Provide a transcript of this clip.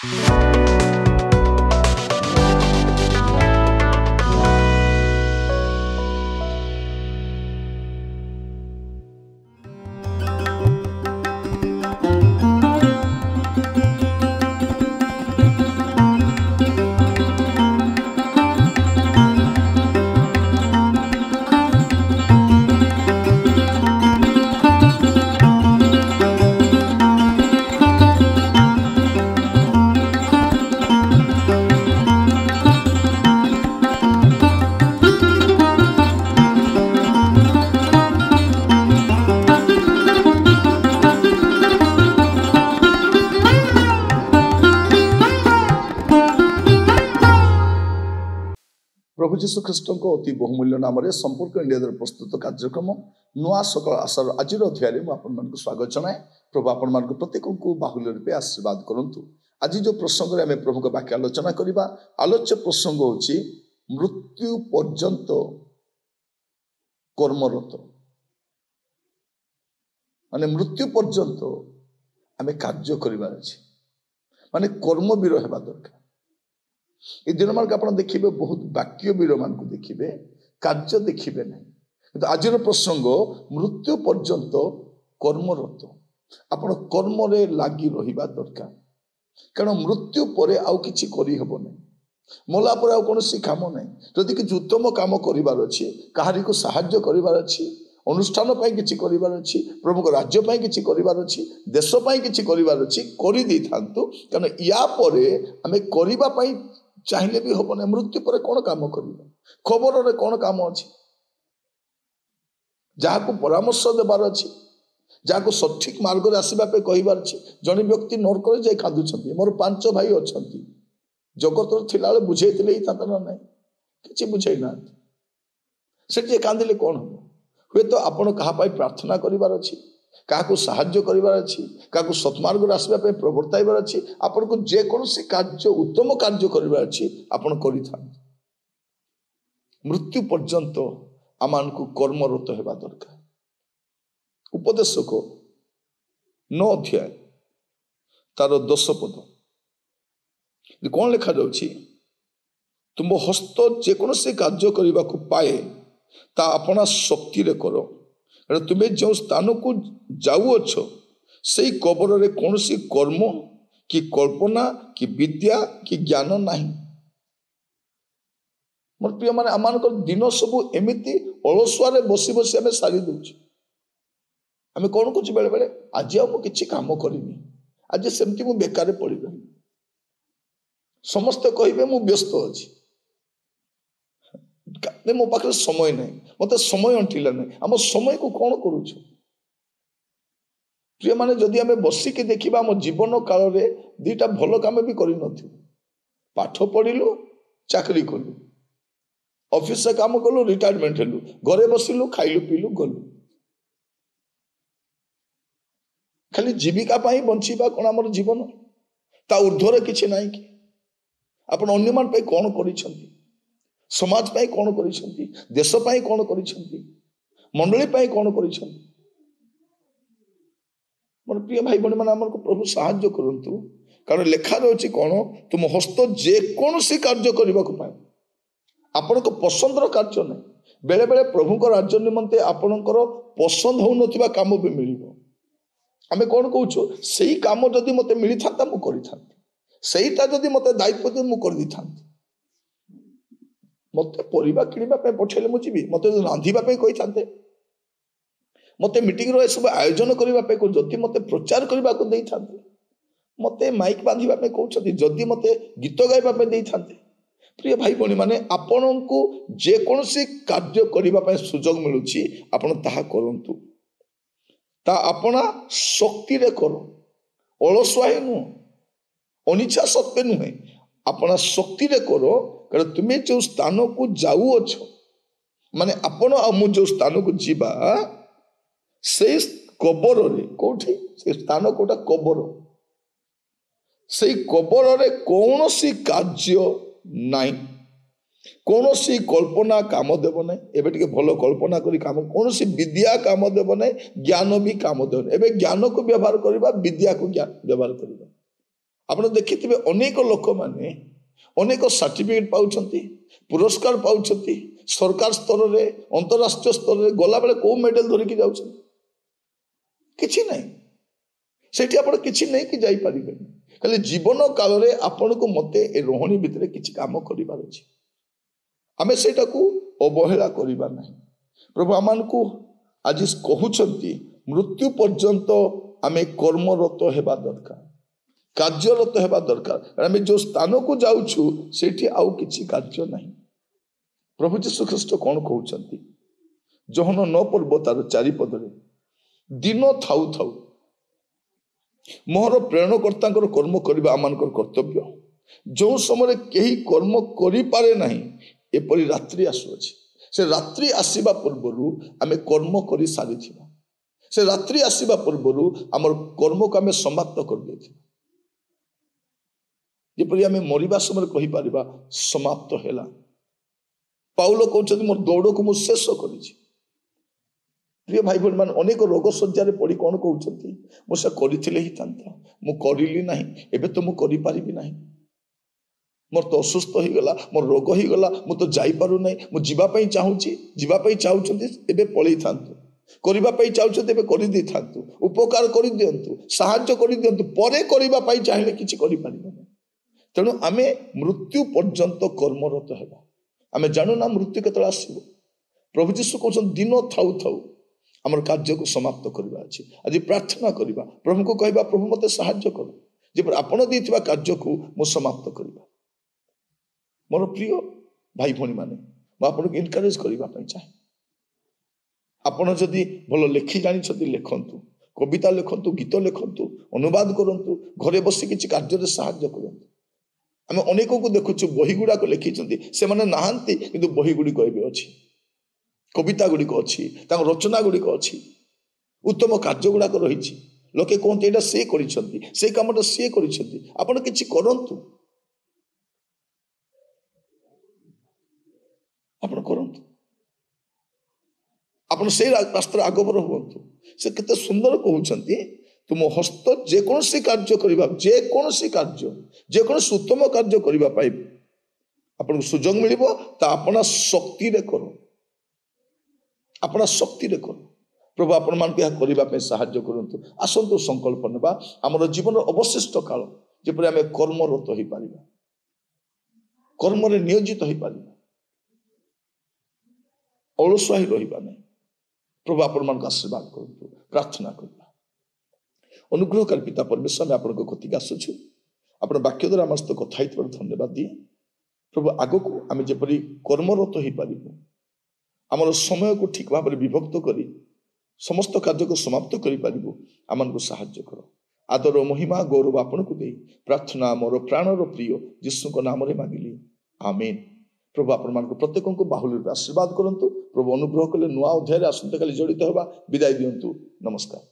प्रभु जीशु ख्रीष्ट अति बहुमूल्य नाम संपर्क इंडिया द्वारा प्रस्तुत कार्यक्रम नुआ सकाल आशार आज अध्याय में आपण स्वागत जनाए। प्रभु आपण प्रत्येक को बाहुल्य रूपे आशीर्वाद करंतु। आज जो प्रसंग में प्रभु का वाक्य आलोचना करवा आलोच्य प्रसंग होची मृत्यु पर्यंत कर्मरत माने मृत्यु पर्यंत आमे कार्य करिवार अछि माने कर्मवीर हेबा दरकार। ये दिन मार्ग आप देखिए बहुत वाक्य वीर मान को देखिए कार्य देखिए ना तो आज प्रसंग मृत्यु पर्यंत कर्मरत आपण कर्म लगी रहा दरकार कारण मृत्यु पर आउ किछि करि हबो नै मला पर आउ कोनोसी काम नै जदि कि उत्तम काम करिवार अछि कहारी को सहाय्य करिवार अछि अनुष्ठान पाई किछि करिवार अछि प्रभु को राज्य पाई किछि करिवार अछि देश पाई किछि करिवार अछि करि दै थांतु कारण या परे हमें करिवा पाई चाहिए भी हम ना मृत्यु पर कौन काम कर खबर रे कौन काम अच्छी जहाँ परामर्श देवार अच्छी जहाँ सठिक मार्ग में आसवाई कहबार अच्छी जड़े व्यक्ति नरक जाए कांदुंट मोर 5 भाई अच्छा जगत थिला बुझे ना ना कि बुझे ना से कांदिले कौन हम हे तो आपण कहा प्रार्थना करिवार अच्छी क्या साहाय्य करिवार अच्छी क्या सत्मार्ग आसवाई प्रवर्ताइबार अच्छी आपन को जेकोसी कार्य उत्तम कार्य करिवार अच्छी आपन करिथा मृत्यु पर्यंत आमान को कर्मरत हेबा दरकार। उपदेशक 9 अध्याय तार 10 पद कौन लिखा जाउछि तुम हस्त जेकोसी कार्य करने को पाए ता अपना शक्ति रे करो तुम्हें जो स्थान को जाऊछ से कबर रे कौन सी कर्म कि कल्पना कि विद्या कि ज्ञान नहीं। मोर प्रिय माने आमान दिन सब एमती अलसुआ बसी बसी आम सारी दूचे आम कौन कुछ बेले बेले आज किसी काम करनी आज सेमती मु बेकार पड़ रही समस्ते कहे मु व्यस्त अच्छी मो पाखे समय नहीं मत समय अंटिला नहीं आम समय को कौन करुछ प्रिय माने जदि आम बसिकी देखा आम जीवन काल रे दीटा भल काम भी कर पाठ पढ़िलु चाकरी कलु ऑफिस से काम कलु रिटायरमेंट हेलु घरे बसिलु खाइलु पीलु गलु खाली जीविका पाई बंचीबा कौन आमर जीवन ता ऊर्ध्वर किछि नाही कि आपण अन्य मान पे कौन करिसंती समाज पाई कौन करिसंती देश पाई कौन करिसंती मंडली पाई कौन करिसंती। मोर प्रिय भाई बहन माने हमर को प्रभु सहाय्य करंतु कारण लेखा रहछि कौन तुम हस्त जे कोनोसी कार्य करबा को पाए आपण को पसंदर कार्य नै बेले बेले प्रभु को राज्य निमंते आपणकर पसंद हो नथिबा काम भी मिलिबो आमे कौन कहूछु सेही काम जदि मते मिली थांता मु करि थांती सेहीटा जदि मते दायित्व दे मु कर दी थांती मते परिबा किनिबा पे पठेले मु जीवी मते रांधिबा पे कहि थांते मते मीटिंग रो सब आयोजन करबा पे को जदि मते प्रचार करबा को देई थांते मते माइक बांधिबा पे कहउछथि जदि मते गीत गाइबा पे देई थांते। प्रिय भाई बहनी माने आपण को जे कोनोसी कार्य करबा पे सुजोग मिलुछि आपण ताहा करंतु ता अपना शक्ति रे करो अलसुआई नु अनिच्छा सत्य नुहे अपना शक्ति रे करो कारण तुम्हें जो स्थान को जाऊछ माने आपण मु जो स्थान को जीवा से कबर रे कोठी से स्थान कोटा कबर से कबर रे कौन सी कार्य नाई कौन सी कल्पना काम देव ना एवं टे भल कल्पना करी काम कौन सी विद्या काम देव ना ज्ञान भी काम देव ना एवं ज्ञान को व्यवहार करवा विद्या को व्यवहार करवा ଆପଣ ଦେଖିଥିବେ ଅନେକ ଲୋକମାନେ ଅନେକ ସାର୍ଟିଫିକେଟ ପାଉଛନ୍ତି, ପୁରସ୍କାର ପାଉଛନ୍ତି, ସରକାର ସ୍ତରରେ ଅନ୍ତରାଷ୍ଟ୍ରୀୟ ସ୍ତରରେ ଗଲାବେଳେ କୋଉ ମେଡେଲ ଧରିକି ଯାଉଛନ୍ତି? କିଛି ନାହିଁ। ସେଠି ଆପଣ କିଛି ନେଇକି ଯାଇପାରିବେନି। ଖାଲି ଜୀବନ କାଳରେ ଆପଣଙ୍କୁ ମତେ ଏ ରୋହଣୀ ଭିତରେ କିଛି କାମ କରିବାର ଅଛି। ଆମେ ସେଇଟାକୁ ଅବହେଳା କରିବା ନାହିଁ। ପ୍ରଭୁ ଆମମାନଙ୍କୁ ଆଜି କହୁଛନ୍ତି ମୃତ୍ୟୁ ପର୍ଯ୍ୟନ୍ତ ଆମେ କର୍ମରତ ହେବା ଦରକାର, କାର୍ଯ୍ୟରତ ହେବା ଦରକାର। ଆମେ ଯୋଉ ସ୍ଥାନକୁ ଯାଉଛୁ ସେଇଠି ଆଉ କିଛି କାର୍ଯ୍ୟ ନାହିଁ। ପ୍ରଭୁ ଯୀଶୁ ଖ୍ରୀଷ୍ଟ କଣ କହୁଛନ୍ତି? ଯୋହନ 9 ପର୍ବ ତାର 4 ପଦରେ, ଦିନ ଥାଉ ଥାଉ ମୋର ପ୍ରେରଣକର୍ତ୍ତାଙ୍କର କର୍ମ କରିବା ଆମମାନଙ୍କର କର୍ତ୍ତବ୍ୟ। ଯେଉଁ ସମୟରେ କେହି କର୍ମ କରିପାରେ ନାହିଁ, ଏପରି ରାତ୍ରି ଆସୁଅଛି। ସେ ରାତ୍ରି ଆସିବା ପୂର୍ବରୁ ଆମେ କର୍ମ କରି ସାରିଥିବା। ସେ ରାତ୍ରି ଆସିବା ପୂର୍ବରୁ ଆମର କର୍ମକୁ ଆମେ ସମାପ୍ତ କରିଦେଇଥିବା। ଯେପରି ଆମେ ମରିବା ସମୟରେ କହିପାରିବା ସମାପ୍ତ ହେଲା। ପାଉଲ କହୁଛନ୍ତି ମୋର ଦୌଡ଼କୁ ମୁଁ ଶେଷ କରିଛି। ପ୍ରିୟ ଭାଇ ଭଉଣୀ ମାନେ, ଅନେକ ରୋଗ ଶଯ୍ୟାରେ ପଡ଼ି କଣ କହୁଛନ୍ତି? ମୁଁ ସେ କରିଥିଲେ ହେଇଥାନ୍ତା, ମୁଁ କରିଲି ନାହିଁ, ଏବେ ତ ମୁଁ କରିପାରିବି ନାହିଁ, ମୋର ତ ଅସୁସ୍ଥ ହେଇଗଲା, ମୋର ରୋଗ ହେଇଗଲା, ମୁଁ ତ ଯାଇପାରୁନାହିଁ, ମୁଁ ଯିବା ପାଇଁ ଚାହୁଁଛି, ଯିବା ପାଇଁ ଚାହୁଁଛନ୍ତି ଏବେ ପଳେଇଥାନ୍ତୁ, କରିବା ପାଇଁ ଚାହୁଁଛନ୍ତି ଏବେ କରିଦେଇଥାନ୍ତୁ, ଉପକାର କରିଦିଅନ୍ତୁ, ସାହାଯ୍ୟ କରିଦିଅନ୍ତୁ, ପରେ କରିବା ପାଇଁ ଚାହିଁଲେ କିଛି କରିପାରିବ ନାହିଁ। ତେଣୁ ଆମେ ମୃତ୍ୟୁ ପର୍ଯ୍ୟନ୍ତ କର୍ମରତ ହେବା। ଆମେ ଜାଣୁନା ମୃତ୍ୟୁ କେତେବେଳେ ଆସିବ। ପ୍ରଭୁ ଯୀଶୁ କହୁଛନ୍ତି ଦିନ ଥାଉ ଥାଉ ଆମର କାର୍ଯ୍ୟକୁ ସମାପ୍ତ କରିବା ଅଛି। ଆଜି ପ୍ରାର୍ଥନା କରିବା, ପ୍ରଭୁଙ୍କୁ କହିବା ପ୍ରଭୁ ମୋତେ ସାହାଯ୍ୟ କର, ଯେପରି ଆପଣ ଦେଇଥିବା କାର୍ଯ୍ୟକୁ ମୁଁ ସମାପ୍ତ କରିବା। ମୋର ପ୍ରିୟ ଭାଇ ଭଉଣୀ ମାନେ, ମୁଁ ଆପଣଙ୍କୁ ଏନକରେଜ କରିବା ପାଇଁ ଚାହେଁ, ଆପଣ ଯଦି ଭଲ ଲେଖି ଜାଣିଛନ୍ତି ଲେଖନ୍ତୁ, କବିତା ଲେଖନ୍ତୁ, ଗୀତ ଲେଖନ୍ତୁ, ଅନୁବାଦ କରନ୍ତୁ, ଘରେ ବସି କିଛି କାର୍ଯ୍ୟରେ ସାହାଯ୍ୟ କରନ୍ତୁ। ଆମେ ଅନେକଙ୍କୁ ଦେଖୁଛୁ ବହି ଗୁଡାକ ଲେଖିଛନ୍ତି, ସେମାନେ ନାହାନ୍ତି କିନ୍ତୁ ବହି ଗୁଡ଼ିକ ଏବେ ଅଛି, କବିତା ଗୁଡ଼ିକ ଅଛି, ତାଙ୍କ ରଚନା ଗୁଡ଼ିକ ଅଛି, ଉତ୍ତମ କାର୍ଯ୍ୟ ଗୁଡ଼ାକ ରହିଛି। ଲୋକେ କୁହନ୍ତି ଏଇଟା ସିଏ କରିଛନ୍ତି, ସେଇ କାମଟା ସିଏ କରିଛନ୍ତି। ଆପଣ କିଛି କରନ୍ତୁ, ଆପଣ କରନ୍ତୁ, ଆପଣ ସେଇ ରାସ୍ତାରେ ଆଗଭର ହୁଅନ୍ତୁ। ସେ କେତେ ସୁନ୍ଦର କହୁଛନ୍ତି, ତୁମ ହସ୍ତ ଯେକୌଣସି କାର୍ଯ୍ୟ କରିବା, ଯେକୌଣସି କାର୍ଯ୍ୟ, ଯେକୌଣସି ଉତ୍ତମ କାର୍ଯ୍ୟ କରିବା ପାଇଁ ଆପଣଙ୍କୁ ସୁଯୋଗ ମିଳିବ, ତା ଆପଣା ଶକ୍ତିରେ କର, ଆପଣା ଶକ୍ତିରେ କର। ପ୍ରଭୁ ଆପଣମାନଙ୍କୁ ଏହା କରିବା ପାଇଁ ସାହାଯ୍ୟ କରନ୍ତୁ। ଆସନ୍ତୁ ସଂକଳ୍ପ ନେବା, ଆମର ଜୀବନର ଅବଶିଷ୍ଟ କାଳ ଯେପରି ଆମେ କର୍ମରତ ହେଇପାରିବା, କର୍ମରେ ନିୟୋଜିତ ହେଇପାରିବା, ଅଳସୁଆ ହିଁ ରହିବା ନାହିଁ। ପ୍ରଭୁ ଆପଣମାନଙ୍କୁ ଆଶୀର୍ବାଦ କରନ୍ତୁ। ପ୍ରାର୍ଥନା କରିବା। ଅନୁଗ୍ରହକାରୀ ପିତା ପରମେଶ୍ୱର, ଆମେ ଆପଣଙ୍କ କତିକି ଆସୁଛୁ, ଆପଣ ବାକ୍ୟ ଦ୍ୱାରା ଆମ ସହିତ କଥା ହେଇଥିବାରୁ ଧନ୍ୟବାଦ ଦିଏ। ପ୍ରଭୁ ଆଗକୁ ଆମେ ଯେପରି କର୍ମରତ ହେଇପାରିବୁ, ଆମର ସମୟକୁ ଠିକ ଭାବରେ ବିଭକ୍ତ କରି ସମସ୍ତ କାର୍ଯ୍ୟକୁ ସମାପ୍ତ କରିପାରିବୁ, ଆମମାନଙ୍କୁ ସାହାଯ୍ୟ କର। ଆଦର ମହିମା ଗୌରବ ଆପଣଙ୍କୁ ଦେଇ ପ୍ରାର୍ଥନା ମୋର ପ୍ରାଣର ପ୍ରିୟ ଯୀଶୁଙ୍କ ନାମରେ ମାଗିଲି, ଆମେନ୍। ପ୍ରଭୁ ଆପଣମାନଙ୍କୁ ପ୍ରତ୍ୟେକଙ୍କୁ ବାହୁଲ୍ୟ ରୂପେ ଆଶୀର୍ବାଦ କରନ୍ତୁ। ପ୍ରଭୁ ଅନୁଗ୍ରହ କଲେ ନୂଆ ଅଧ୍ୟାୟରେ ଆସନ୍ତାକାଲି ଜଡ଼ିତ ହେବା। ବିଦାୟ ଦିଅନ୍ତୁ। ନମସ୍କାର।